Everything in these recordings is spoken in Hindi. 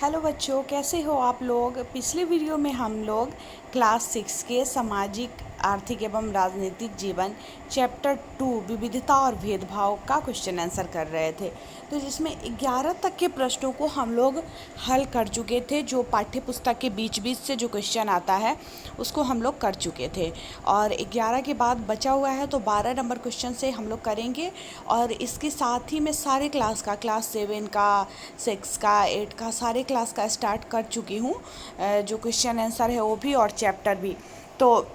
हेलो बच्चों, कैसे हो आप लोग। पिछले वीडियो में हम लोग क्लास 6 के सामाजिक आर्थिक एवं राजनीतिक जीवन चैप्टर 2 विविधता और भेदभाव का क्वेश्चन आंसर कर रहे थे। तो जिसमें 11 तक के प्रश्नों को हम लोग हल कर चुके थे। जो पाठ्य पुस्तक के बीच बीच से जो क्वेश्चन आता है उसको हम लोग कर चुके थे, और 11 के बाद बचा हुआ है तो 12 नंबर क्वेश्चन से हम लोग करेंगे। और इसके साथ ही मैं सारे क्लास का, क्लास 7 का, 6 का, 8 का, सारे क्लास का स्टार्ट कर चुकी हूँ। जो क्वेश्चन आंसर है वो भी और चैप्टर भी। तो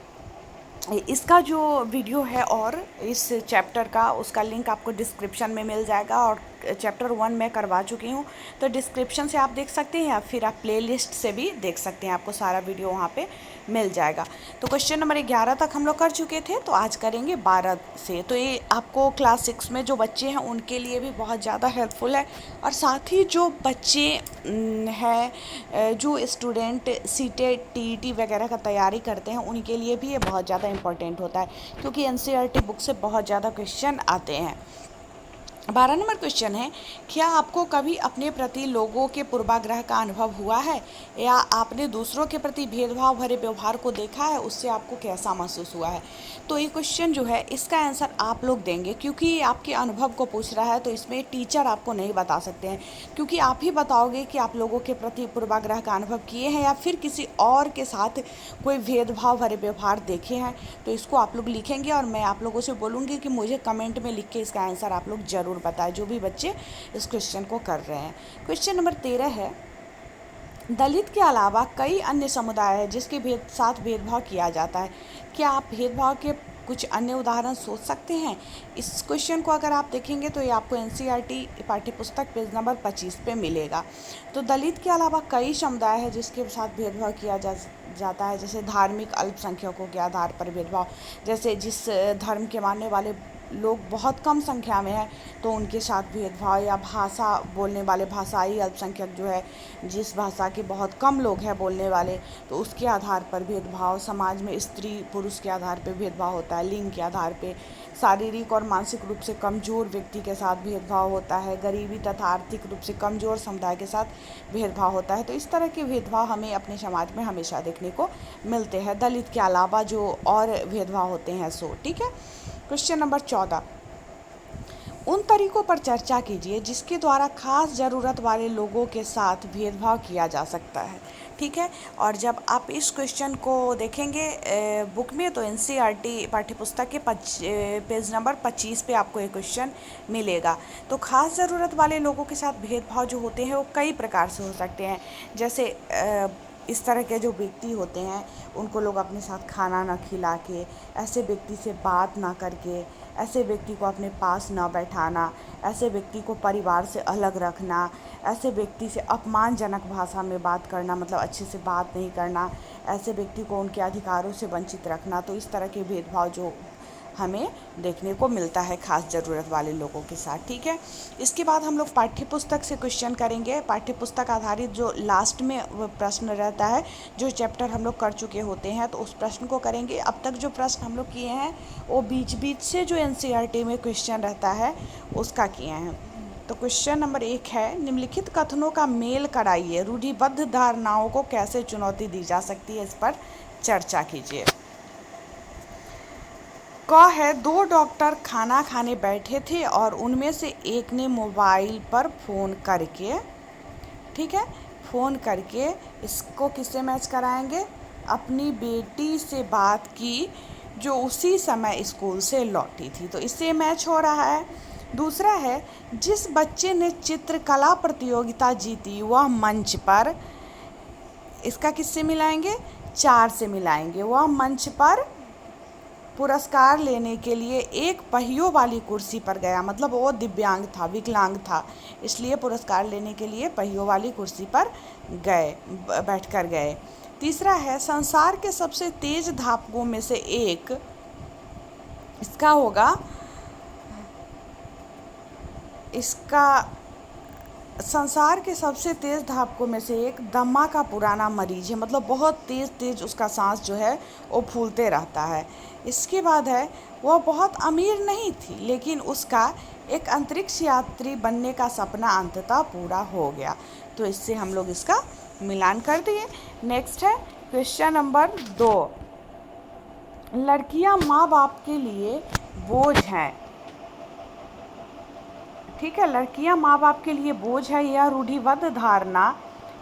इसका जो वीडियो है और इस चैप्टर का, उसका लिंक आपको डिस्क्रिप्शन में मिल जाएगा। और चैप्टर 1 मैं करवा चुकी हूँ, तो डिस्क्रिप्शन से आप देख सकते हैं या फिर आप प्लेलिस्ट से भी देख सकते हैं, आपको सारा वीडियो वहाँ पे मिल जाएगा। तो क्वेश्चन नंबर 11 तक हम लोग कर चुके थे, तो आज करेंगे 12 से। तो ये आपको क्लास 6 में जो बच्चे हैं उनके लिए भी बहुत ज़्यादा हेल्पफुल है, और साथ ही जो बच्चे हैं, जो स्टूडेंट सीटेट टीईटी वगैरह का तैयारी करते हैं उनके लिए भी ये बहुत ज़्यादा इम्पोर्टेंट होता है, क्योंकि एनसीईआरटी बुक से बहुत ज़्यादा क्वेश्चन आते हैं। 12 नंबर क्वेश्चन है, क्या आपको कभी अपने प्रति लोगों के पूर्वाग्रह का अनुभव हुआ है, या आपने दूसरों के प्रति भेदभाव भरे व्यवहार को देखा है, उससे आपको कैसा महसूस हुआ है। तो ये क्वेश्चन जो है इसका आंसर आप लोग देंगे, क्योंकि ये आपके अनुभव को पूछ रहा है। तो इसमें टीचर आपको नहीं बता सकते हैं, क्योंकि आप ही बताओगे कि आप लोगों के प्रति पूर्वाग्रह का अनुभव किए हैं या फिर किसी और के साथ कोई भेदभाव भरे व्यवहार देखे हैं। तो इसको आप लोग लिखेंगे और मैं आप लोगों से बोलूँगी कि मुझे कमेंट में लिख के इसका आंसर आप लोग ज़रूर बताएं, जो भी बच्चे इस क्वेश्चन को कर रहे हैं। क्वेश्चन नंबर 13 है, दलित के अलावा कई अन्य समुदाय हैं जिसके साथ भेदभाव किया जाता है। क्या आप भेदभाव के कुछ अन्य उदाहरण सोच सकते हैं। इस क्वेश्चन को अगर आप देखेंगे तो ये आपको एनसीईआरटी पाठ्यपुस्तक पेज नंबर 25 पे मिलेगा। तो दलित के अलावा कई समुदाय हैं जिसके साथ भेदभाव किया जाता है, जैसे धार्मिक अल्पसंख्यकों के आधार पर भेदभाव, जैसे जिस धर्म के मानने वाले लोग बहुत कम संख्या में हैं तो उनके साथ भेदभाव, या भाषा बोलने वाले भाषाई अल्पसंख्यक जो है, जिस भाषा के बहुत कम लोग हैं बोलने वाले, तो उसके आधार पर भेदभाव। समाज में स्त्री पुरुष के आधार पर भेदभाव होता है, लिंग के आधार पर, शारीरिक और मानसिक रूप से कमज़ोर व्यक्ति के साथ भेदभाव होता है, गरीबी तथा आर्थिक रूप से कमज़ोर समुदाय के साथ भेदभाव होता है। तो इस तरह के भेदभाव हमें अपने समाज में हमेशा देखने को मिलते हैं, दलित के अलावा जो और भेदभाव होते हैं सो। ठीक है। क्वेश्चन नंबर 14, उन तरीकों पर चर्चा कीजिए जिसके द्वारा खास ज़रूरत वाले लोगों के साथ भेदभाव किया जा सकता है। ठीक है। और जब आप इस क्वेश्चन को देखेंगे बुक में, तो एनसीईआरटी पाठ्यपुस्तक के पेज नंबर 25 पे आपको ये क्वेश्चन मिलेगा। तो खास ज़रूरत वाले लोगों के साथ भेदभाव जो होते हैं वो कई प्रकार से हो सकते हैं। जैसे इस तरह के जो व्यक्ति होते हैं उनको लोग अपने साथ खाना ना खिला के, ऐसे व्यक्ति से बात ना करके, ऐसे व्यक्ति को अपने पास ना बैठाना, ऐसे व्यक्ति को परिवार से अलग रखना, ऐसे व्यक्ति से अपमानजनक भाषा में बात करना, मतलब अच्छे से बात नहीं करना, ऐसे व्यक्ति को उनके अधिकारों से वंचित रखना। तो इस तरह के भेदभाव जो हमें देखने को मिलता है खास ज़रूरत वाले लोगों के साथ। ठीक है। इसके बाद हम लोग पाठ्यपुस्तक से क्वेश्चन करेंगे। पाठ्यपुस्तक आधारित जो लास्ट में प्रश्न रहता है, जो चैप्टर हम लोग कर चुके होते हैं, तो उस प्रश्न को करेंगे। अब तक जो प्रश्न हम लोग किए हैं वो बीच बीच से जो एनसीईआरटी में क्वेश्चन रहता है उसका किए हैं। तो क्वेश्चन नंबर 1 है, निम्नलिखित कथनों का मेल कराइए, रूढ़िबद्ध धारणाओं को कैसे चुनौती दी जा सकती है, इस पर चर्चा कीजिए। क है, दो डॉक्टर खाना खाने बैठे थे और उनमें से एक ने मोबाइल पर फ़ोन करके, ठीक है, फ़ोन करके इसको किससे मैच कराएंगे, अपनी बेटी से बात की जो उसी समय स्कूल से लौटी थी। तो इससे मैच हो रहा है। दूसरा है, जिस बच्चे ने चित्रकला प्रतियोगिता जीती वह मंच पर, इसका किससे मिलाएंगे, 4 से मिलाएंगे। वह मंच पर पुरस्कार लेने के लिए एक पहियों वाली कुर्सी पर गया, मतलब वो दिव्यांग था, विकलांग था, इसलिए पुरस्कार लेने के लिए पहियों वाली कुर्सी पर बैठकर गए। तीसरा है, संसार के सबसे तेज धावकों में से एक, इसका होगा, इसका संसार के सबसे तेज़ धावकों में से एक दमा का पुराना मरीज है, मतलब बहुत तेज़ उसका सांस जो है वो फूलते रहता है। इसके बाद है, वह बहुत अमीर नहीं थी लेकिन उसका एक अंतरिक्ष यात्री बनने का सपना अंततः पूरा हो गया। तो इससे हम लोग इसका मिलान कर दिए। नेक्स्ट है क्वेश्चन नंबर 2, लड़कियां माँ बाप के लिए बोझ हैं। ठीक है, लड़कियां माँ बाप के लिए बोझ है, यह रूढ़िबद्ध धारणा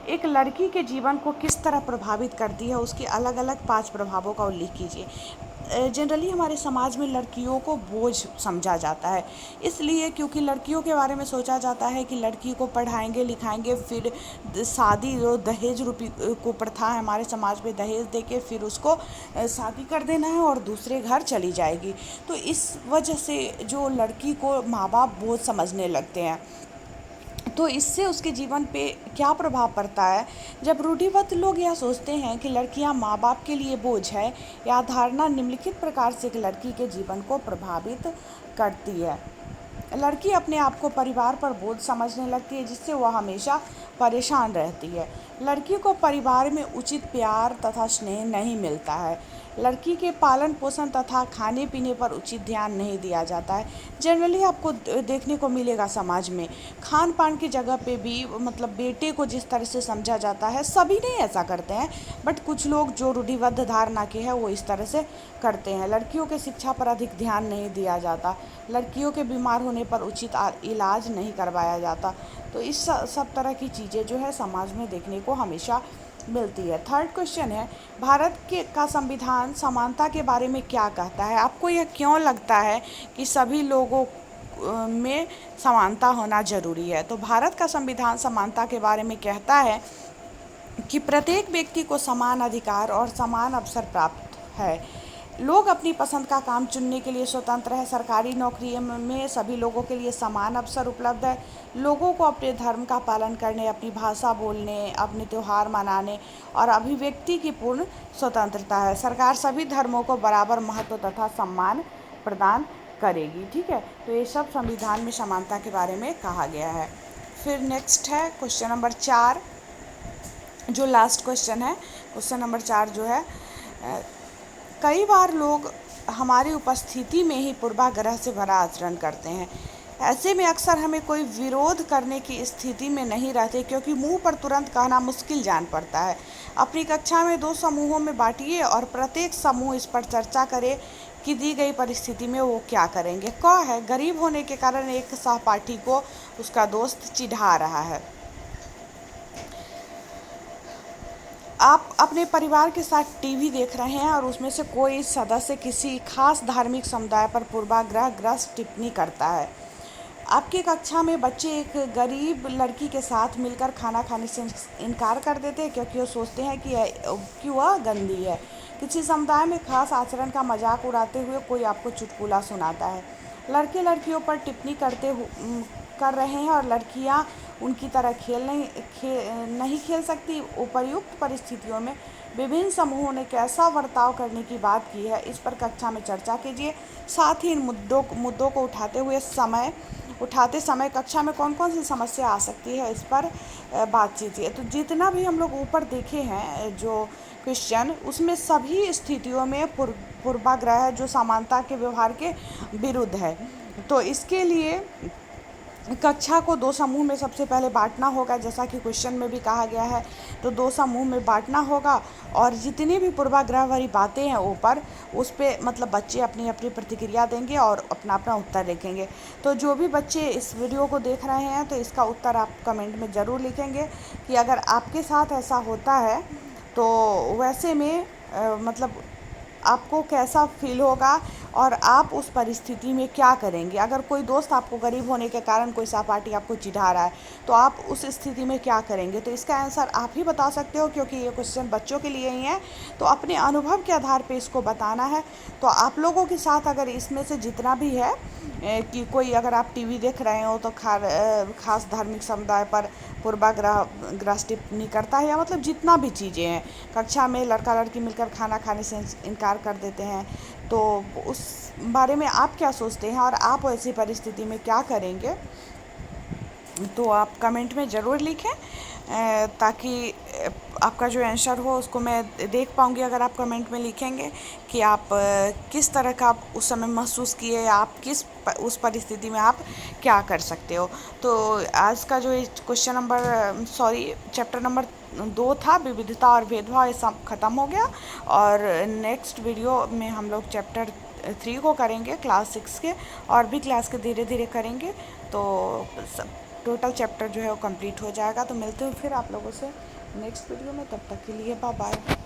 एक लड़की के जीवन को किस तरह प्रभावित करती है, उसके अलग अलग 5 प्रभावों का उल्लेख कीजिए। जनरली हमारे समाज में लड़कियों को बोझ समझा जाता है, इसलिए क्योंकि लड़कियों के बारे में सोचा जाता है कि लड़की को पढ़ाएंगे लिखाएंगे, फिर शादी, जो दहेज रूपी को प्रथा है हमारे समाज में, दहेज देके फिर उसको शादी कर देना है और दूसरे घर चली जाएगी। तो इस वजह से जो लड़की को माँ बाप बोझ समझने लगते हैं, तो इससे उसके जीवन पे क्या प्रभाव पड़ता है। जब रूढ़िबद्ध लोग यह सोचते हैं कि लड़कियां माँ बाप के लिए बोझ है, यह धारणा निम्नलिखित प्रकार से एक लड़की के जीवन को प्रभावित करती है। लड़की अपने आप को परिवार पर बोझ समझने लगती है, जिससे वह हमेशा परेशान रहती है। लड़की को परिवार में उचित प्यार तथा स्नेह नहीं मिलता है। लड़की के पालन पोषण तथा खाने पीने पर उचित ध्यान नहीं दिया जाता है। जनरली आपको देखने को मिलेगा समाज में खान पान की जगह पे भी मतलब बेटे को जिस तरह से समझा जाता है, सभी नहीं ऐसा करते हैं, बट कुछ लोग जो रूढ़िबद्ध धारणा के हैं वो इस तरह से करते हैं। लड़कियों के शिक्षा पर अधिक ध्यान नहीं दिया जाता, लड़कियों के बीमार होने पर उचित इलाज नहीं करवाया जाता। तो इस सब तरह की चीज़ें जो है समाज में देखने को हमेशा मिलती है। थर्ड क्वेश्चन है, भारत के का संविधान समानता के बारे में क्या कहता है। आपको यह क्यों लगता है कि सभी लोगों में समानता होना जरूरी है। तो भारत का संविधान समानता के बारे में कहता है कि प्रत्येक व्यक्ति को समान अधिकार और समान अवसर प्राप्त है। लोग अपनी पसंद का काम चुनने के लिए स्वतंत्र है। सरकारी नौकरी में सभी लोगों के लिए समान अवसर उपलब्ध है। लोगों को अपने धर्म का पालन करने, अपनी भाषा बोलने, अपने त्यौहार मनाने और अभिव्यक्ति की पूर्ण स्वतंत्रता है। सरकार सभी धर्मों को बराबर महत्व तथा सम्मान प्रदान करेगी। ठीक है, तो ये सब संविधान में समानता के बारे में कहा गया है। फिर नेक्स्ट है क्वेश्चन नंबर 4, जो लास्ट क्वेश्चन है। क्वेश्चन नंबर 4 जो है, कई बार लोग हमारी उपस्थिति में ही पूर्वाग्रह से भरा आचरण करते हैं। ऐसे में अक्सर हमें कोई विरोध करने की स्थिति में नहीं रहते, क्योंकि मुंह पर तुरंत कहना मुश्किल जान पड़ता है। अपनी कक्षा में 2 समूहों में बांटिए और प्रत्येक समूह इस पर चर्चा करे कि दी गई परिस्थिति में वो क्या करेंगे। क है, गरीब होने के कारण एक सहपाठी को उसका दोस्त चिढ़ा रहा है। आप अपने परिवार के साथ टीवी देख रहे हैं और उसमें से कोई सदस्य किसी खास धार्मिक समुदाय पर पूर्वाग्रहग्रस्त टिप्पणी करता है। आपकी कक्षा में बच्चे एक गरीब लड़की के साथ मिलकर खाना खाने से इनकार कर देते हैं, क्योंकि वो सोचते हैं कि वह गंदी है। किसी समुदाय में खास आचरण का मजाक उड़ाते हुए कोई आपको चुटकुला सुनाता है। लड़के लड़कियों पर टिप्पणी कर रहे हैं और लड़कियां उनकी तरह नहीं खेल सकती। उपर्युक्त परिस्थितियों में विभिन्न समूहों ने कैसा बर्ताव करने की बात की है, इस पर कक्षा में चर्चा कीजिए। साथ ही इन मुद्दों को उठाते समय कक्षा में कौन कौन सी समस्या आ सकती है, इस पर बातचीत है। तो जितना भी हम लोग ऊपर देखे हैं जो क्वेश्चन, उसमें सभी स्थितियों में पूर्वाग्रह जो समानता के व्यवहार के विरुद्ध है। तो इसके लिए कक्षा को 2 समूह में सबसे पहले बांटना होगा, जैसा कि क्वेश्चन में भी कहा गया है। तो 2 समूह में बांटना होगा और जितनी भी पूर्वाग्रह वाली बातें हैं ऊपर, उस पर मतलब बच्चे अपनी अपनी प्रतिक्रिया देंगे और अपना अपना उत्तर लिखेंगे। तो जो भी बच्चे इस वीडियो को देख रहे हैं, तो इसका उत्तर आप कमेंट में ज़रूर लिखेंगे कि अगर आपके साथ ऐसा होता है तो वैसे में मतलब आपको कैसा फील होगा और आप उस परिस्थिति में क्या करेंगे। अगर कोई दोस्त आपको गरीब होने के कारण कोई सहपाठी आपको चिढ़ा रहा है, तो आप उस स्थिति में क्या करेंगे। तो इसका आंसर आप ही बता सकते हो, क्योंकि ये क्वेश्चन बच्चों के लिए ही है। तो अपने अनुभव के आधार पे इसको बताना है। तो आप लोगों के साथ अगर इसमें से जितना भी है कि कोई अगर आप टीवी देख रहे हो तो खास धार्मिक समुदाय पर पूर्वाग्रह टिप्पणी करता है, या मतलब जितना भी चीज़ें हैं, कक्षा में लड़का लड़की मिलकर खाना खाने से इनकार कर देते हैं, तो उस बारे में आप क्या सोचते हैं और आप ऐसी परिस्थिति में क्या करेंगे। तो आप कमेंट में ज़रूर लिखें, ताकि आपका जो आंसर हो उसको मैं देख पाऊँगी। अगर आप कमेंट में लिखेंगे कि आप किस तरह का आप उस समय महसूस किए, आप उस परिस्थिति में आप क्या कर सकते हो। तो आज का जो क्वेश्चन नंबर चैप्टर नंबर 2 था, विविधता और भेदभाव, ये सब ख़त्म हो गया। और नेक्स्ट वीडियो में हम लोग चैप्टर 3 को करेंगे, क्लास 6 के, और भी क्लास के धीरे धीरे करेंगे। तो टोटल चैप्टर जो है वो कंप्लीट हो जाएगा। तो मिलते हैं फिर आप लोगों से नेक्स्ट वीडियो में, तब तक के लिए बाय बाय।